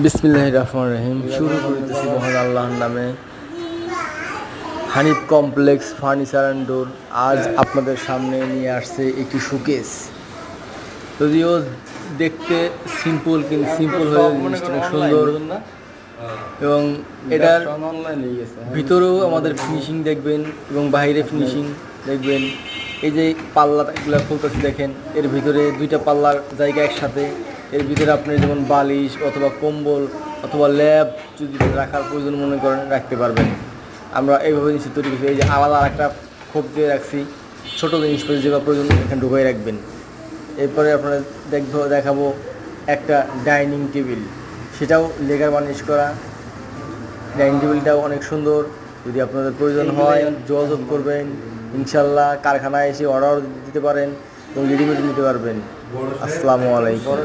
বিসমিল্লাহির রহমানির রহিম। শুরু করতেছি মহান আল্লাহর নামে। Hanif complex furniture and door আজ আপনাদের সামনে নিয়ে আসছে একটি শোকেস। যদিও দেখতে সিম্পল, কিন্তু সিম্পল হয়ে জিনিসটা অনেক সুন্দর এবং এটার ভিতরেও আমাদের ফিনিশিং দেখবেন এবং বাইরে ফিনিশিং দেখবেন। এই যে পাল্লাগুলো খুলতেছি দেখেন, এর ভিতরে দুইটা পাল্লার জায়গা একসাথে। এর ভিতরে আপনি যেমন বালিশ অথবা কম্বল অথবা ল্যাব যদি রাখার প্রয়োজন মনে করেন রাখতে পারবেন। আমরা এইভাবে জিনিস তৈরি করছি। এই যে আলাদা একটা খোপ দিয়ে রাখছি, ছোটো জিনিসপত্র যেগুলো প্রয়োজন এখানে ঢুকাই রাখবেন। এরপরে আপনারা দেখাবো একটা ডাইনিং টেবিল, সেটাও লেগার বার্নিশ করা। ডাইনিং টেবিলটাও অনেক সুন্দর। যদি আপনাদের প্রয়োজন হয় যোগাযোগ করবেন, ইনশাল্লাহ কারখানায় এসে অর্ডার দিতে পারেন এবং রেডিমেড নিতে পারবেন। আসসালামু আলাইকুম।